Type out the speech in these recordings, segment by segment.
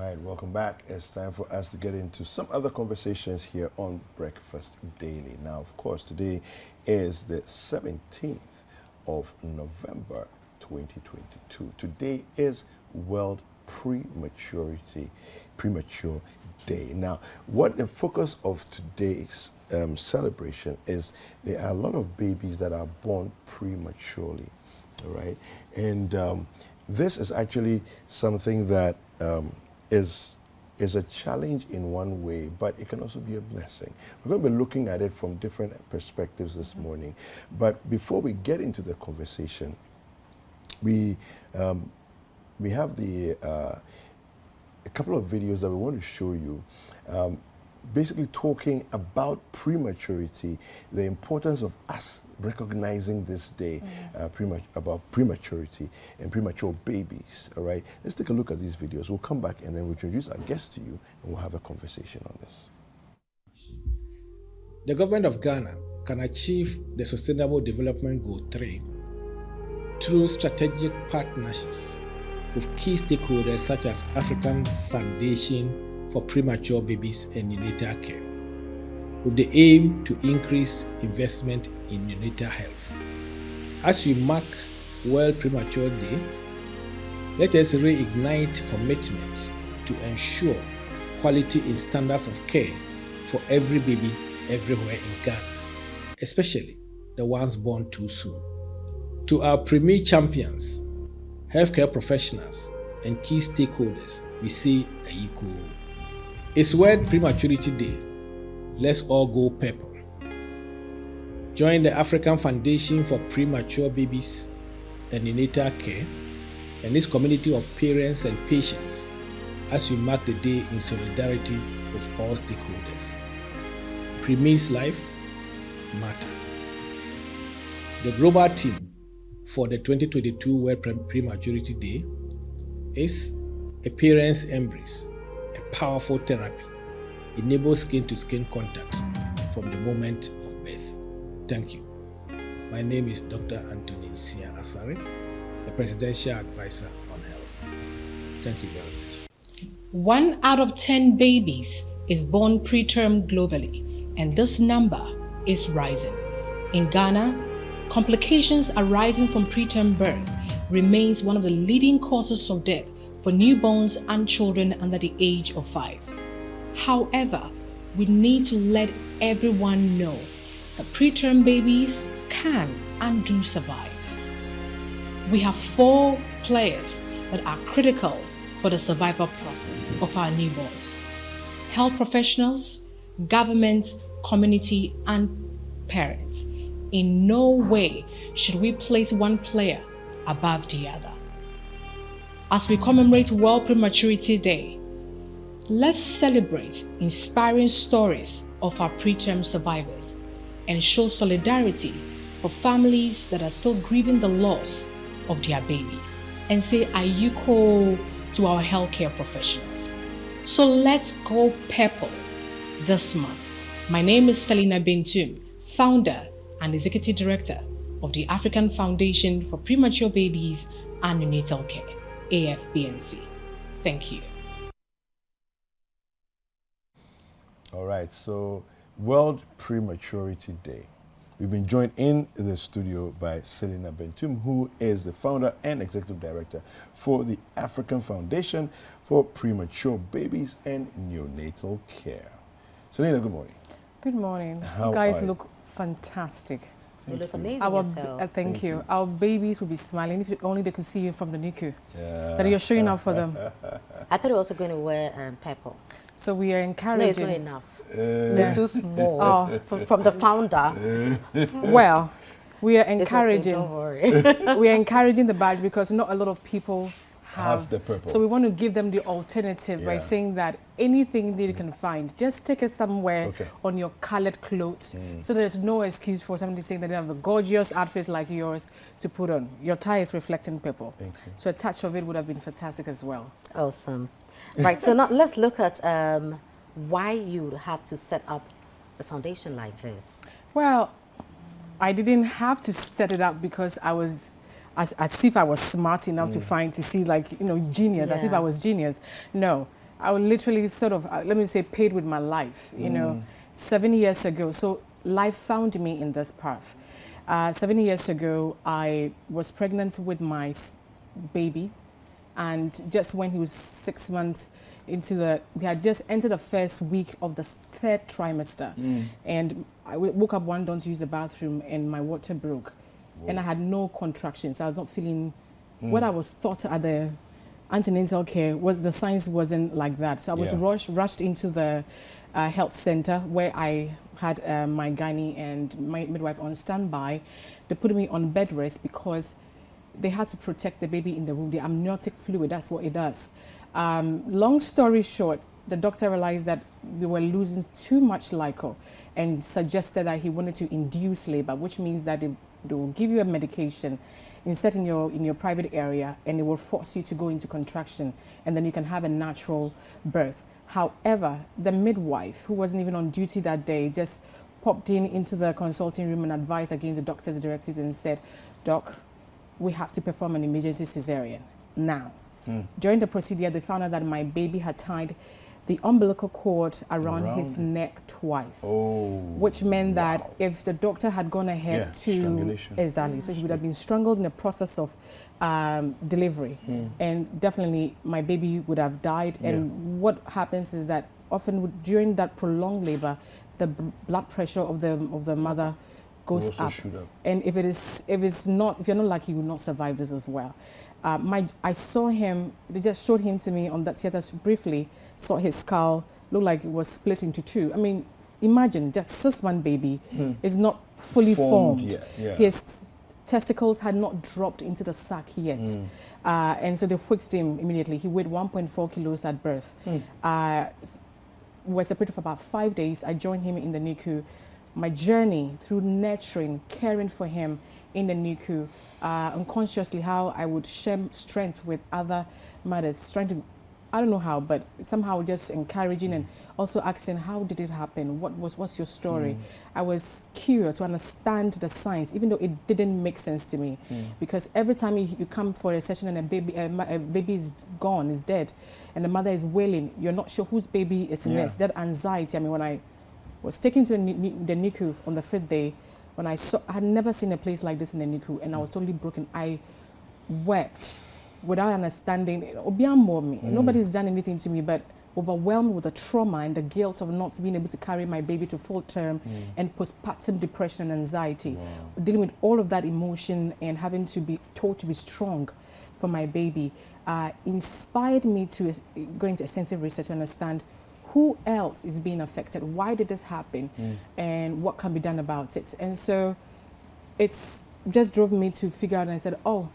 right, welcome back. It's time for us to get into some other conversations here on Breakfast Daily. Now, of course, today is the 17th of November 2022. Today is World Premature Day. Now, what the focus of today's celebration is, there are a lot of babies that are born prematurely, all right? And this is actually something that is a challenge in one way, but it can also be a blessing. We're going to be looking at it from different perspectives this morning. But before we get into the conversation, we have a couple of videos that we want to show you, basically talking about prematurity, the importance of us recognizing this day about prematurity and premature babies. All right, let's take a look at these videos. We'll come back and then we'll introduce our guest to you and we'll have a conversation on this. The government of Ghana can achieve the Sustainable Development Goal 3 through strategic partnerships with key stakeholders such as African Foundation for Premature Babies and Neonatal Care, with the aim to increase investment in neonatal health. As we mark World Premature Day, let us reignite commitment to ensure quality in standards of care for every baby everywhere in Ghana, especially the ones born too soon. To our premier champions, healthcare professionals, and key stakeholders, we say Ayiko. It's World Prematurity Day. Let's all go purple. Join the African Foundation for Premature Babies and Neonatal Care and this community of parents and patients as we mark the day in solidarity with all stakeholders. Premier's life matter. The global theme for the 2022 World Prematurity Day is a parent's embrace, a powerful therapy, enables skin-to-skin contact from the moment of birth. Thank you. My name is Dr. Anthony Sia Asare, the Presidential Advisor on Health. Thank you very much. 1 out of 10 babies is born preterm globally, and this number is rising. In Ghana, complications arising from preterm birth remains one of the leading causes of death for newborns and children under the age of 5. However, we need to let everyone know that preterm babies can and do survive. We have 4 players that are critical for the survival process of our newborns: health professionals, government, community, and parents. In no way should we place one player above the other. As we commemorate World Prematurity Day, let's celebrate inspiring stories of our preterm survivors and show solidarity for families that are still grieving the loss of their babies, and say Ayuko to our healthcare professionals. So let's go purple this month. My name is Selina Bentum, founder and executive director of the African Foundation for Premature Babies and Neonatal Care, AFPNC. Thank you. All right, so World Prematurity Day. We've been joined in the studio by Selina Bentum, who is the founder and executive director for the African Foundation for Premature Babies and Neonatal Care. Selina, good morning. Good morning. How you guys are you? look fantastic. You look amazing Our, yourself. thank you. Our babies will be smiling if only they could see you from the NICU. Yeah. That you're showing up for them. I thought you were also going to wear purple. So we are No, it's encouraging. not enough. It's too small. Oh. From the founder. Well, we are It's okay, encouraging. don't worry. We are encouraging the badge because not a lot of people Have the purple. So we want to give them the alternative by Yeah. saying that anything that you can find, just take it somewhere Okay. on your colored clothes. So there's no excuse for somebody saying that they have a gorgeous outfit like yours to put on. Your tie is reflecting purple. Thank you. So a touch of it would have been fantastic as well. Awesome. Right, so now let's look at why you have to set up a foundation like this. Well, I didn't have to set it up because I was as if I was smart enough to see like, you know, genius, as if Yeah. I was genius. No, I would literally sort of, let me say, paid with my life, you know, 7 years ago. So life found me in this path. 7 years ago, I was pregnant with my baby. And just when he was 6 months into we had just entered the first week of the third trimester. And I woke up one dawn to use the bathroom and my water broke. Whoa. And I had no contractions. I was not feeling what I was thought at the antenatal care the signs wasn't like that. So I was rushed into the health center where I had my gynae and my midwife on standby. They put me on bed rest because they had to protect the baby in the womb. The amniotic fluid, that's what it does. Long story short, the doctor realized that we were losing too much liquor and suggested that he wanted to induce labor, which means that they will give you a medication instead in your private area, and it will force you to go into contraction, and then you can have a natural birth. However, the midwife, who wasn't even on duty that day, just popped into the consulting room and advised against the doctor's directives and said, "Doc, we have to perform an emergency cesarean now." During the procedure, they found out that my baby had tied the umbilical cord around his neck twice, which meant that if the doctor had gone ahead exactly, so he would have been strangled in the process of delivery, and definitely my baby would have died. And what happens is that often during that prolonged labor, the blood pressure of the mother goes up. And if you're not lucky, you will not survive this as well. I saw him, they just showed him to me on that theater briefly, saw his skull, looked like it was split into two. I mean, imagine, just 6-month baby is not fully formed. His testicles had not dropped into the sac yet. And so they whisked him immediately. He weighed 1.4 kilos at birth. We were separated for about 5 days. I joined him in the NICU. My journey through nurturing, caring for him in the NICU, unconsciously how I would share strength with other mothers, trying to, I don't know how, but somehow just encouraging and also asking, how did it happen? What's your story? I was curious to understand the science, even though it didn't make sense to me, because every time you come for a session and a baby is gone, is dead, and the mother is wailing, you're not sure whose baby is next. That anxiety. I mean, when I was taken to the NICU on the 5th day, when I had never seen a place like this in the NICU, and I was totally broken. I wept without understanding. Nobody's done anything to me, but overwhelmed with the trauma and the guilt of not being able to carry my baby to full term, and postpartum depression and anxiety. Dealing with all of that emotion and having to be told to be strong for my baby inspired me to go into extensive research to understand who else is being affected, why did this happen, and what can be done about it. And so it's just drove me to figure out, and I said, oh,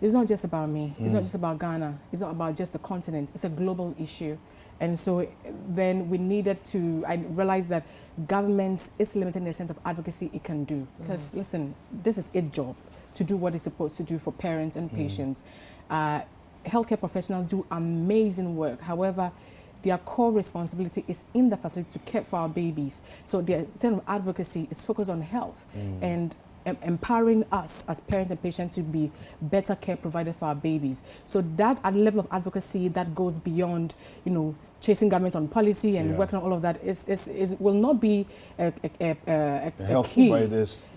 it's not just about me, it's not just about Ghana, it's not about just the continent, it's a global issue. And so then we needed to, I realized that government is limited in the sense of advocacy it can do. Because listen, this is its job to do what it's supposed to do for parents and patients. Healthcare professionals do amazing work. However, their core responsibility is in the facility to care for our babies. So their extent of advocacy is focused on health and empowering us as parents and patients to be better care providers for our babies. So that at level of advocacy that goes beyond, chasing government on policy and working on all of that will not be a health key. Providers.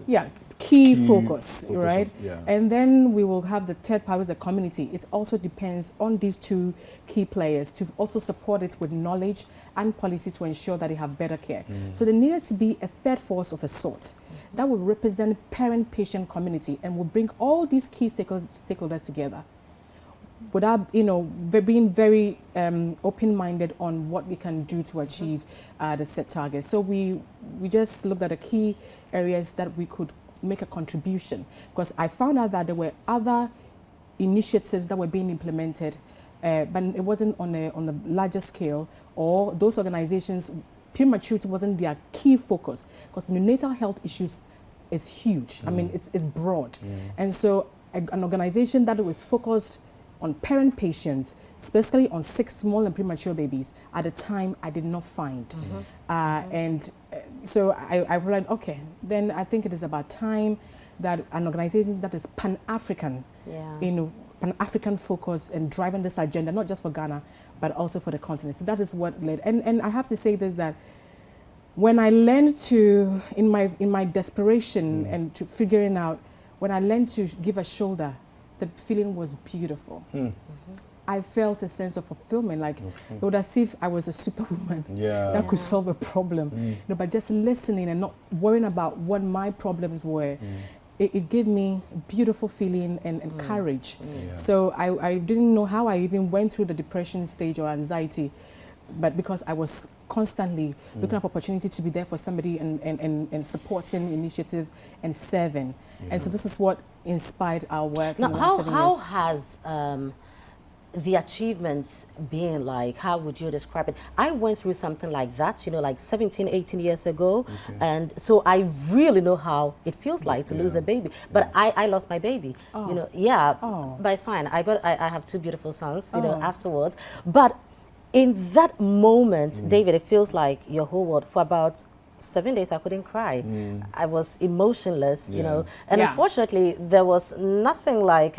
Key focus, right? And then we will have the third part, the community. It also depends on these two key players to also support it with knowledge and policy to ensure that they have better care. So there needed to be a third force of a sort that will represent parent-patient community and will bring all these key stakeholders together without, being very open-minded on what we can do to achieve the set targets. So we just looked at the key areas that we could make a contribution, because I found out that there were other initiatives that were being implemented, but it wasn't on a larger scale, or those organizations, prematurity wasn't their key focus, because neonatal health issues is huge. I mean, it's broad. And so an organization that was focused on parent patients, specifically on 6 small and premature babies, at the time I did not find. So I realized, okay, then I think it is about time that an organization that is Pan-African, Pan-African focus and driving this agenda, not just for Ghana, but also for the continent. So that is what led. And I have to say this, that when I learned to, in my desperation and to figuring out, when I learned to give a shoulder, the feeling was beautiful. I felt a sense of fulfillment, like it was as if I was a superwoman that could solve a problem. You know, but just listening and not worrying about what my problems were, it gave me a beautiful feeling and courage. So I didn't know how I even went through the depression stage or anxiety, but because I was constantly looking for opportunity to be there for somebody and supporting initiative and serving. And so this is what inspired our work. Now, in the last 7 years. how has the achievements been like? How would you describe it? I went through something like that, you know, like 17, 18 years ago. And so I really know how it feels like to lose a baby. But I lost my baby, you know, but it's fine. I have 2 beautiful sons, you know, afterwards. But in that moment, David, it feels like your whole world. For about 7 days, I couldn't cry. I was emotionless, you know. And unfortunately, there was nothing like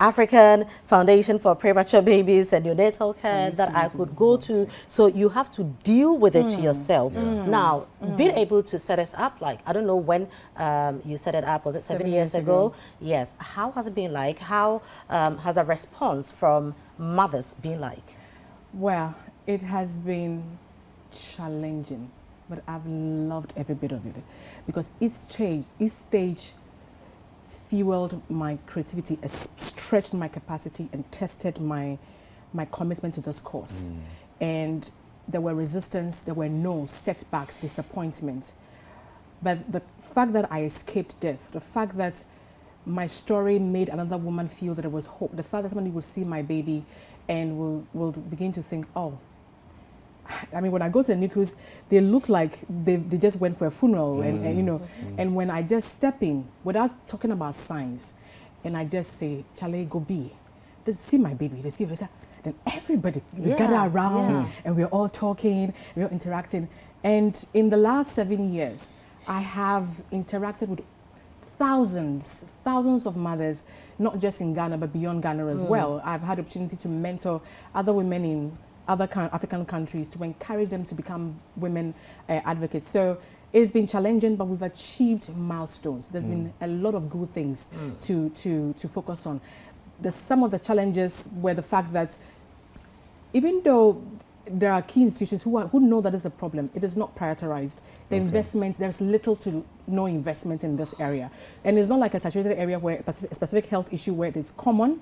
African Foundation for Premature Babies and Neonatal Care that I could go to. So you have to deal with it yourself. Now, being able to set us up, like, I don't know when you set it up, was it 7 years ago? Yes. How has it been like? How has the response from mothers been like? Well, it has been challenging, but I've loved every bit of it, because each stage fueled my creativity, stretched my capacity, and tested my commitment to this cause. And there were resistance, there were no setbacks, disappointment. But the fact that I escaped death, the fact that my story made another woman feel that there was hope, the fact that somebody would see my baby and will begin to think, oh, I mean, when I go to the NICUs, they look like they just went for a funeral, and you know, and when I just step in without talking about science, and I just say, Chale, go be, they see my baby, they see, then everybody, we gather around and we're all talking, we're interacting. And in the last 7 years, I have interacted with thousands of mothers, not just in Ghana, but beyond Ghana as well. I've had the opportunity to mentor other women in other African countries to encourage them to become women advocates. So it's been challenging, but we've achieved milestones. There's been a lot of good things to focus on. Some of the challenges were the fact that even though there are key institutions who know that is a problem, it is not prioritized. The investment, there's little to no investment in this area. And it's not like a saturated area where a specific health issue where it is common.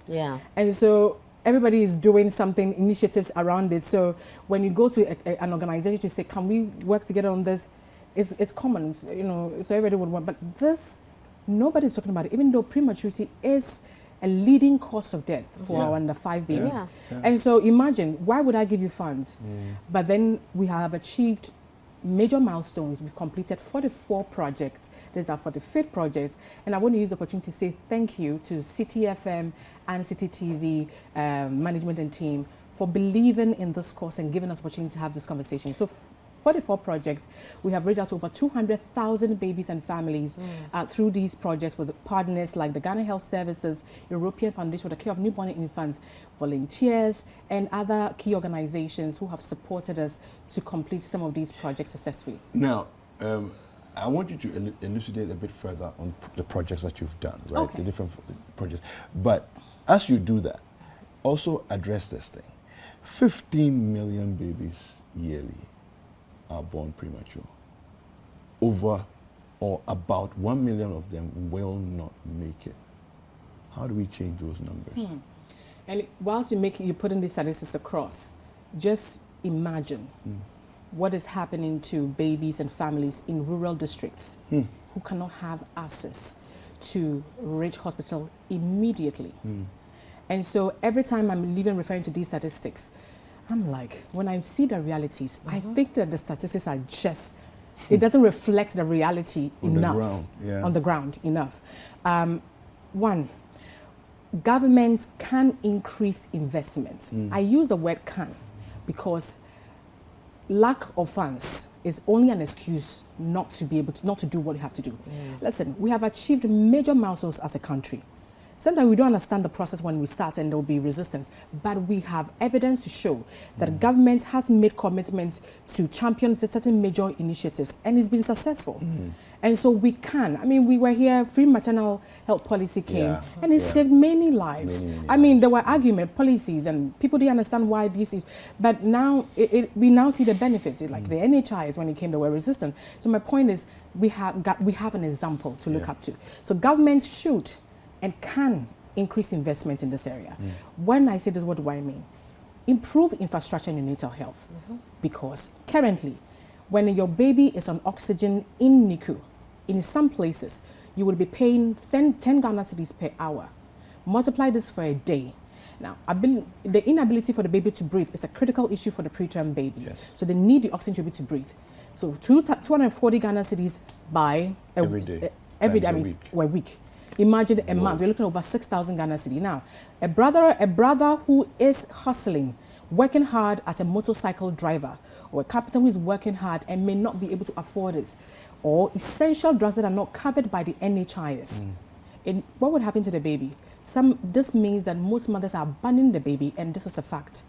And so everybody is doing something, initiatives around it. So when you go to an organization to say, can we work together on this? It's common, you know, so everybody would want. But this, nobody's talking about it, even though prematurity is a leading cause of death for our under 5 babies. And so imagine, why would I give you funds? But then we have achieved major milestones. We've completed 44 projects. These are 45th projects. And I want to use the opportunity to say thank you to Citi FM and Citi TV management and team for believing in this course and giving us opportunity to have this conversation. So 44 projects, we have reached out to over 200,000 babies and families through these projects with partners like the Ghana Health Services, European Foundation for the Care of Newborn Infants, volunteers, and other key organizations who have supported us to complete some of these projects successfully. Now, I want you to elucidate a bit further on the projects that you've done, right? The different projects. But as you do that, also address this thing. 15 million babies yearly are born premature. Over or about 1 million of them will not make it. How do we change those numbers? And whilst you're putting these statistics across, just imagine what is happening to babies and families in rural districts who cannot have access to rich hospital immediately. And so every time I'm even referring to these statistics, I'm like, when I see the realities, I think that the statistics are just, it doesn't reflect the reality enough. On the ground enough. One, governments can increase investment. I use the word can because lack of funds is only an excuse not to be able to, not to do what you have to do. Listen, we have achieved major milestones as a country. Sometimes we don't understand the process when we start and there will be resistance, but we have evidence to show that government has made commitments to champion certain major initiatives and it's been successful. And so we can. I mean, we were here, free maternal health policy came and it saved many lives. I mean, there were argument policies and people didn't understand why this is, but now we now see the benefits. Like the NHIs, when it came, they were resistant. So my point is, we have an example to look up to. So government should and can increase investment in this area. When I say this, what do I mean? Improve infrastructure in neonatal health. Because currently, when your baby is on oxygen in NICU, in some places, you will be paying 10 Ghana cedis per hour. Multiply this for a day. Now, the inability for the baby to breathe is a critical issue for the preterm baby. So they need the oxygen to be able to breathe. So 240 Ghana cedis by every day. Every day, I mean, a week. Imagine a month, we're looking at over 6,000 Ghana cedi. Now, a brother who is hustling, working hard as a motorcycle driver, or a carpenter who is working hard and may not be able to afford it, or essential drugs that are not covered by the NHIS. And what would happen to the baby? This means that most mothers are abandoning the baby, and this is a fact.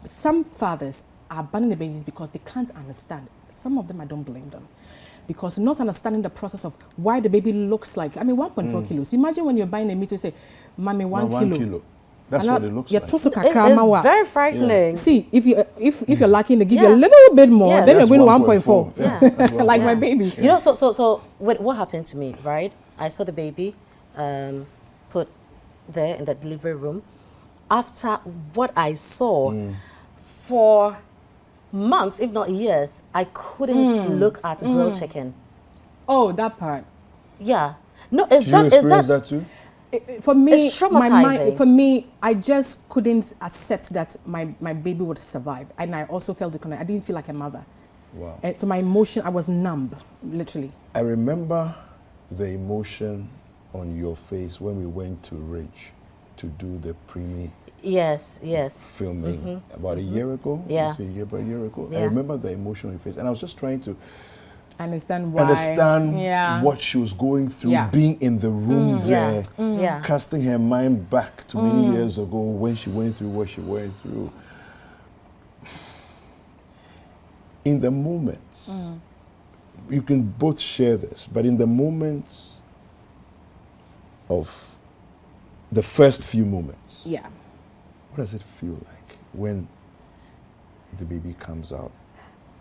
Some fathers are abandoning the babies because they can't understand. Some of them, I don't blame them. Because not understanding the process of why the baby looks like, I mean, 1.4 kilos. Imagine when you're buying a meat, you say, Mommy, 1 kilo. That's what it looks like. It's very frightening. See, if you're lucky, they give you a little bit more, then you're going 1.4. Yeah. Like my baby. You know, so what happened to me, right? I saw the baby put there in the delivery room. After what I saw, for months, if not years, I couldn't look at grilled chicken. Oh, that part. Yeah. No, Did you experience that too? For me, it's traumatizing. I just couldn't accept that my baby would survive, and I also felt I didn't feel like a mother. Wow. And so my emotion, I was numb, literally. I remember the emotion on your face when we went to Ridge to do the preemie filming about a year ago. Yeah. About a year ago. Yeah. I remember the emotion on your face, and I was just trying to understand why. Understand what she was going through, being in the room there, casting her mind back to many years ago when she went through what she went through. In the moments, you can both share this, but in the moments of the first few moments, what does it feel like when the baby comes out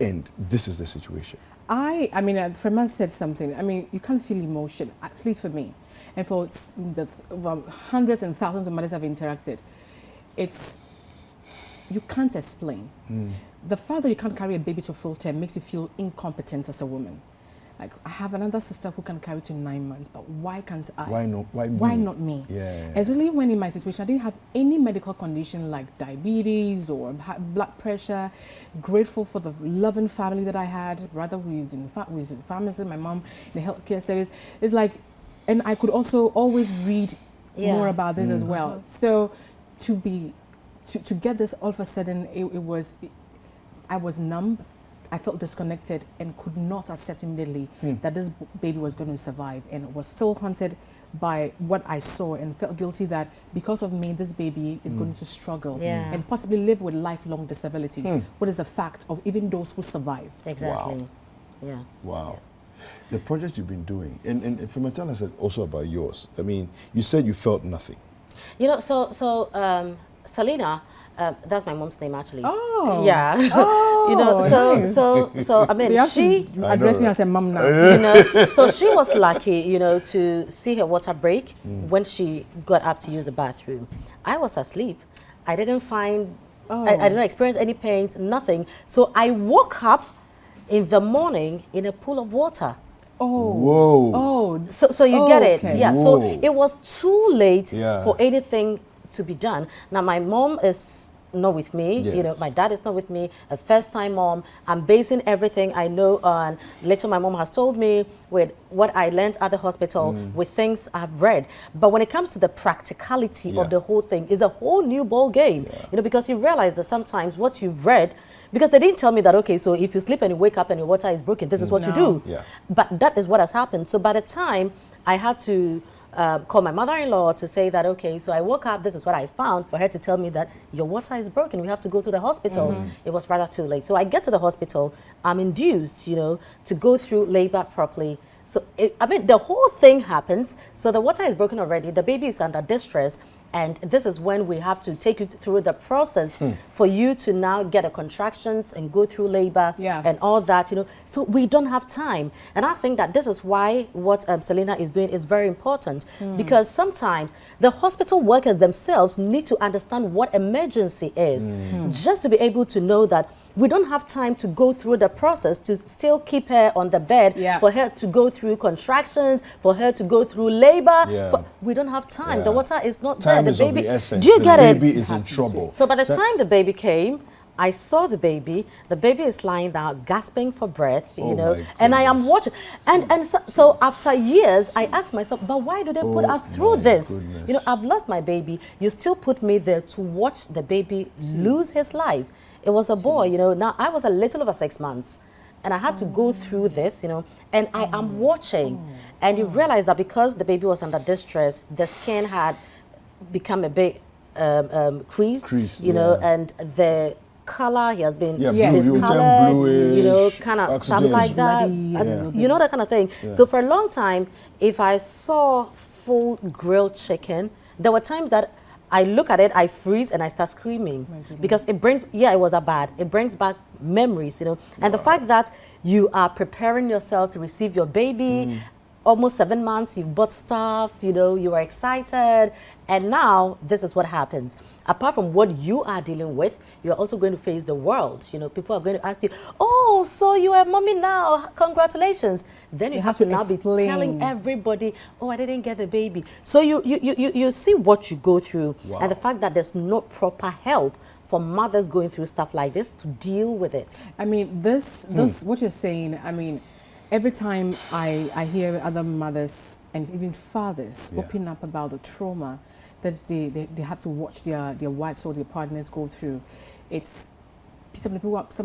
and this is the situation? I mean, Freeman said something. I mean, you can't feel emotion, at least for me. And for the hundreds and thousands of mothers I've interacted, you can't explain. The fact that you can't carry a baby to full term makes you feel incompetent as a woman. Like, I have another sister who can carry to 9 months, but why can't I? Why not? Why not me? Yeah. Especially when in my situation, I didn't have any medical condition like diabetes or blood pressure. Grateful for the loving family that I had, a brother who is a pharmacist, my mom in the healthcare service. It's like, and I could also always read more about this as well. So to get this all of a sudden, I was numb. I felt disconnected and could not accept immediately that this baby was going to survive, and was still haunted by what I saw and felt guilty that because of me, this baby is going to struggle and possibly live with lifelong disabilities. What is the fact of even those who survive? Exactly. Wow. Yeah. Wow. The projects you've been doing, and Frematella said also about yours. I mean, you said you felt nothing. You know, so Selena, that's my mom's name actually. Oh. Yeah. Oh, you know, nice. so I mean, she address me as a mom now. You know, so she was lucky, you know, to see her water break when she got up to use the bathroom. I was asleep. I didn't find, I didn't experience any pains, nothing. So I woke up in the morning in a pool of water. Oh. Whoa. Oh. So you get it. Okay. Yeah. Whoa. So it was too late for anything to be done. Now my mom is not with me, you know, my dad is not with me, a first-time mom. I'm basing everything I know on later my mom has told me, with what I learned at the hospital, with things I've read. But when it comes to the practicality of the whole thing, is a whole new ball game, you know, because you realize that sometimes what you've read, because they didn't tell me that, okay, so if you sleep and you wake up and your water is broken, this is what you do. But that is what has happened. So by the time I had to call my mother-in-law to say that, okay, so I woke up, this is what I found, for her to tell me that your water is broken, we have to go to the hospital. It was rather too late. So I get to the hospital, I'm induced, you know, to go through labor properly. So, I mean, the whole thing happens. So the water is broken already, the baby is under distress, and this is when we have to take you through the process for you to now get the contractions and go through labor and all that, you know. So we don't have time. And I think that this is why what Selena is doing is very important, because sometimes the hospital workers themselves need to understand what emergency is, just to be able to know that we don't have time to go through the process to still keep her on the bed, for her to go through contractions, for her to go through labor. We don't have time. The water is not there. Time is of the essence. Do you get it? The baby is in trouble. So by the time the baby came, I saw the baby. The baby is lying down, gasping for breath, you know, and I am watching. And so after years, I asked myself, but why do they put us through this? You know, I've lost my baby. You still put me there to watch the baby lose his life. It was a boy, you know. Now, I was a little over 6 months, and I had to go through this, you know, and I am watching. And you realize that because the baby was under distress, the skin had become a bit creased, you know, and the color, he has been discolored, bluish, you know, kind of stuff like that. You know, that kind of thing. So for a long time, if I saw full grilled chicken, there were times that I look at it, I freeze, and I start screaming because it brings, it was that bad. It brings back memories, you know. And the fact that you are preparing yourself to receive your baby, almost 7 months, you've bought stuff, you know, you are excited, and now this is what happens. Apart from what you are dealing with, you're also going to face the world. You know, people are going to ask you, oh, so you are mommy now, congratulations. Then you have to now be telling everybody, oh, I didn't get the baby. So you see what you go through, and the fact that there's no proper help for mothers going through stuff like this to deal with it. I mean, this what you're saying, I mean, every time I hear other mothers and even fathers open up about the trauma that they have to watch their wives or their partners go through, it's some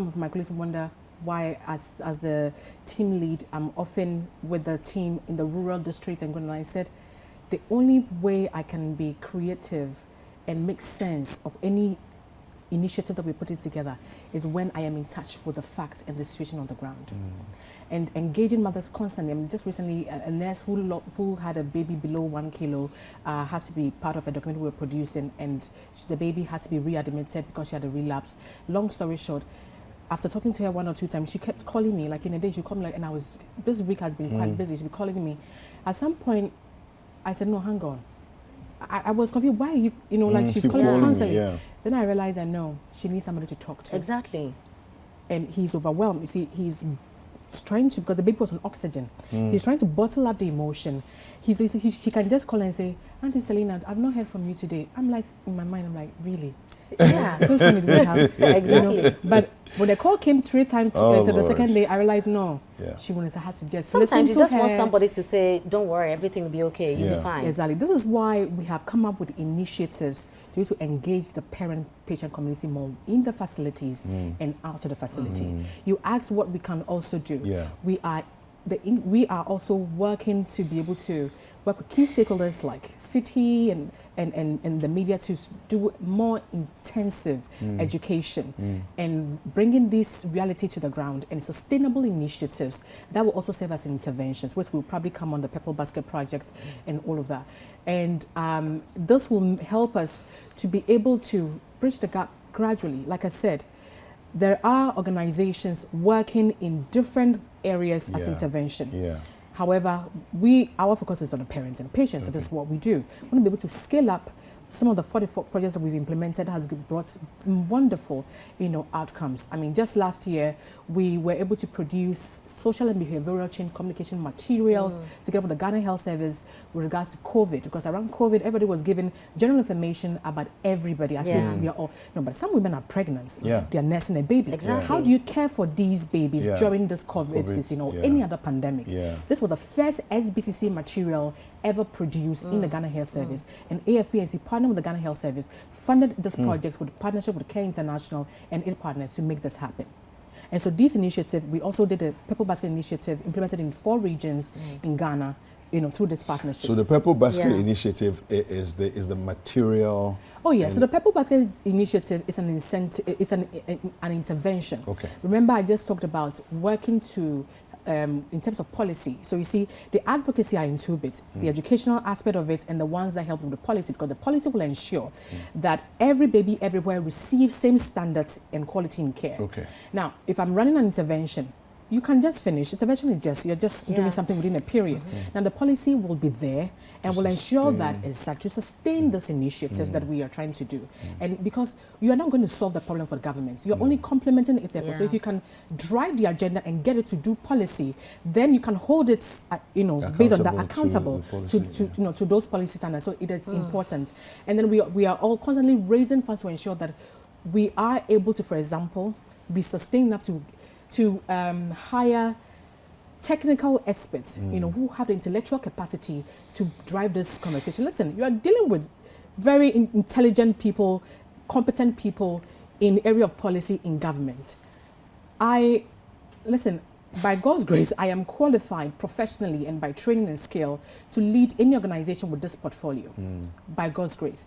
of my colleagues wonder why, as the team lead, I'm often with the team in the rural districts, and I said the only way I can be creative and make sense of any initiative that we're putting together is when I am in touch with the facts and the situation on the ground. And engaging mothers constantly. I mean, just recently, a nurse who had a baby below 1 kilo had to be part of a documentary we were producing, and the baby had to be readmitted because she had a relapse. Long story short, after talking to her 1 or 2 times, she kept calling me. Like in a day, she would call me, like, and this week has been quite busy. She'd be calling me. At some point, I said, no, hang on. I was confused. Why are you know, like she's calling me constantly. Then I realized I know she needs somebody to talk to. Exactly. And he's overwhelmed. You see, he's trying to, because the baby was on oxygen. He's trying to bottle up the emotion. He can just call and say, Auntie Selena, I've not heard from you today. I'm like, in my mind, I'm like, really? Yeah. Since when did we have? Exactly. You know? But when the call came 3 times to the second day, I realized, no, she wanted to have to just sometimes listen you just to her. want somebody to say, don't worry, everything will be okay, you'll be fine. Exactly. This is why we have come up with initiatives to engage the parent-patient community more in the facilities and out of the facility. You asked what we can also do. We are also working to be able to work with key stakeholders like Citi and the media to do more intensive education and bringing this reality to the ground, and sustainable initiatives that will also serve as interventions, which will probably come on the Purple Basket Project and all of that. And this will help us to be able to bridge the gap gradually. Like I said, there are organizations working in different areas as intervention. However, our focus is on the parents and patients, so this is what we do. We want to be able to scale up. Some of the 44 projects that we've implemented has brought wonderful, outcomes. I mean, just last year, we were able to produce social and behavioral change communication materials together with the Ghana Health Service with regards to COVID, because around COVID, everybody was given general information about everybody, as if we are all, but some women are pregnant. They are nursing a baby. Exactly. How do you care for these babies during this COVID season or any other pandemic? This was the first SBCC material ever produced in the Ghana Health Service. And AFPSC partnered with the Ghana Health Service, funded this project with a partnership with Care International and its partners to make this happen. And so this initiative, we also did a Purple Basket initiative implemented in 4 regions in Ghana through this partnership. So the Purple Basket Initiative is the material. Oh yeah, so the Purple Basket Initiative is an incentive, it's an intervention. Okay. Remember, I just talked about working to in terms of policy. So you see, the advocacy are in two bits, the educational aspect of it and the ones that help with the policy, because the policy will ensure that every baby everywhere receives same standards and quality in care. Okay. Now, if I'm running an intervention, you can just finish. Intervention is just, you're just doing something within a period. Now the policy will be there and will ensure that to sustain these initiatives that we are trying to do. And because you are not going to solve the problem for the government, you're only complementing its efforts. So if you can drive the agenda and get it to do policy, then you can hold it, based on that, accountable to those policy standards. So it is important. And then we are all constantly raising funds to ensure that we are able to, for example, be sustained enough to hire technical experts, who have the intellectual capacity to drive this conversation. Listen, you are dealing with very intelligent people, competent people in the area of policy in government. Listen, by God's grace, I am qualified professionally and by training and skill to lead any organization with this portfolio, by God's grace.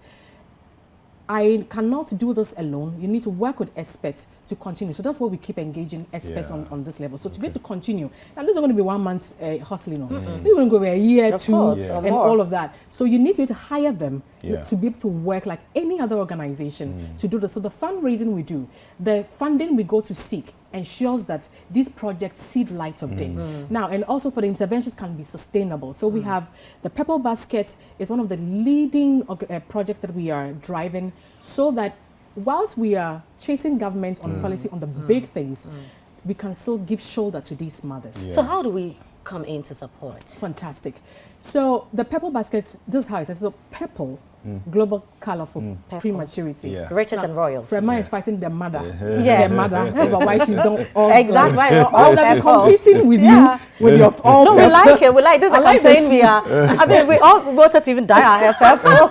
I cannot do this alone. You need to work with experts to continue. So that's why we keep engaging experts on this level. So to be able to continue, now this is going to be 1 month hustling. This is going to be a year, of 2, course, and all of that. So you need to be able to hire them to be able to work like any other organization to do this. So the fundraising we do, the funding we go to seek, ensures that these projects see the light of day. Now, and also for the interventions can be sustainable. So we have the Purple Basket is one of the leading projects that we are driving, so that whilst we are chasing government on policy on the big things, we can still give shoulder to these mothers. So how do we come in to support? Fantastic. So the Purple Basket, this is how it says, so Purple, global colorful prematurity. Riches and royals. Frema is fighting their mother. Yes. Their mother, over why she's done all Exactly. gold. Right. All I'm purple. competing with you with your all No, we purple. like it. We like this. Is a I like campaign this. we are. I mean, we all wanted to even dye our hair purple.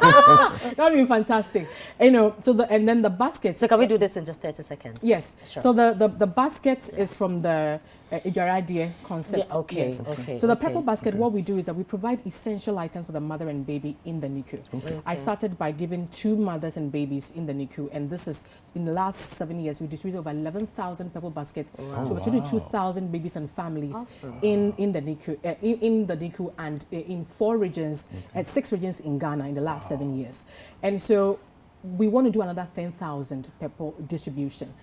That would be fantastic. So and then the basket. So can we do this in just 30 seconds? Yes. Sure. So the basket is from the Ijaradiye concept. Yeah, okay, Yes. okay, So the okay. Purple Basket, what we do is that we provide essential items for the mother and baby in the NICU. I started by giving 2 mothers and babies in the NICU, and this is in the last 7 years we distributed over 11,000 Purple Basket to over 22,000 babies and families in the NICU, in the NICU, and in 4 regions, 6 regions in Ghana in the last 7 years. And so we want to do another 10,000 Purple distribution.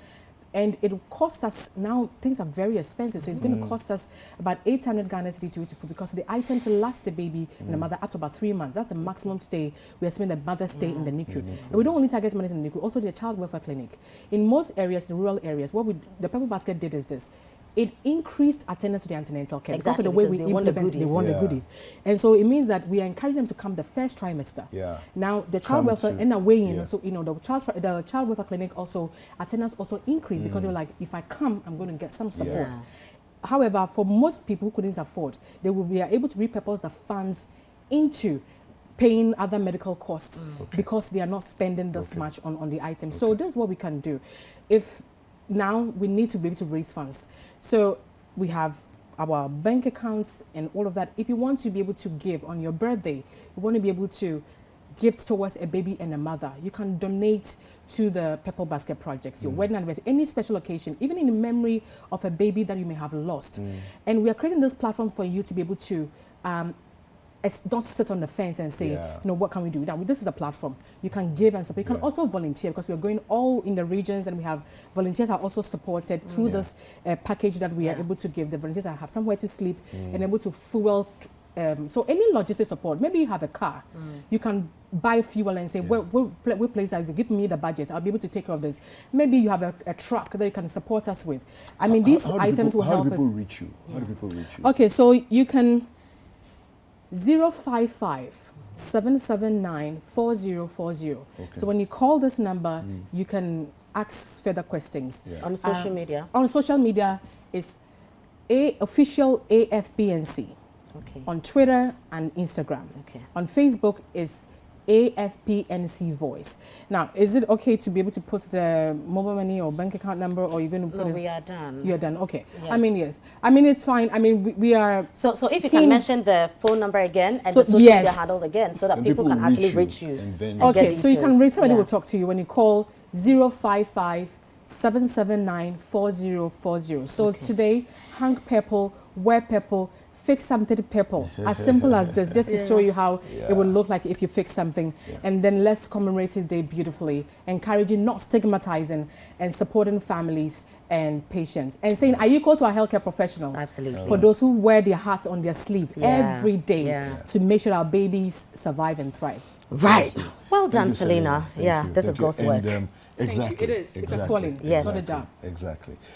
And it will cost us, now things are very expensive, so it's going to cost us about 800 Ghana Citi to put, because the items last the baby and the mother up to about 3 months. That's the maximum stay we estimate the mother stay in the NICU. And we don't only target mothers in the NICU, also the child welfare clinic. In most areas, the rural areas, the Purple Basket did is this. It increased attendance to the antenatal care because of the way we implement, they want the goodies. And so it means that we are encouraging them to come the first trimester. Now the child welfare in a way, so the child welfare clinic also attendance also increased because they were like, if I come, I'm going to get some support. However, for most people who couldn't afford, we are able to repurpose the funds into paying other medical costs because they are not spending this much on the items. So this is what we can do. Now we need to be able to raise funds. So we have our bank accounts and all of that. If you want to be able to give on your birthday, you want to be able to give towards a baby and a mother, you can donate to the Purple Basket projects, your wedding anniversary, any special occasion, even in the memory of a baby that you may have lost. And we are creating this platform for you to be able to don't sit on the fence and say, what can we do? Now, this is a platform. You can give and support. You can also volunteer, because we're going all in the regions, and we have volunteers are also supported through this package that we are able to give. The volunteers have somewhere to sleep and able to fuel. So any logistic support, maybe you have a car, you can buy fuel and say, what place are you? Give me the budget, I'll be able to take care of this. Maybe you have a truck that you can support us with. I mean, these items will help us. How do people reach you? How do people reach you? Okay, so you can 055 779 4040. So when you call this number, you can ask further questions. On social media? On social media, it's official AFPNC. On Twitter and Instagram. On Facebook is AFPNC Voice. Now, is it okay to be able to put the mobile money or bank account number, or you're going to put No, it? we are done. You're done. Okay. Yes. I mean, yes. I mean, it's fine. I mean, we are. So if you keen- can mention the phone number again and So, the social yes. media handle again, so that And people can will actually reach you. And then and get Okay, so you can details. reach somebody Yeah. will talk to you when you call 055-779-4040. So today, hang purple, wear purple, fix something purple. As simple as this, just to show you how it will look like if you fix something. And then let's commemorate the day beautifully, encouraging, not stigmatizing, and supporting families and patients. And saying, are you equal to our healthcare professionals? Absolutely. For those who wear their hearts on their sleeve every day Yeah. to make sure our babies survive and thrive. Right. Well Thank done, you, Selena. Thank Yeah, you. this Thank is you. God's work. And, exactly. It is. It's a Exactly. calling. Yes. Not a job. Exactly.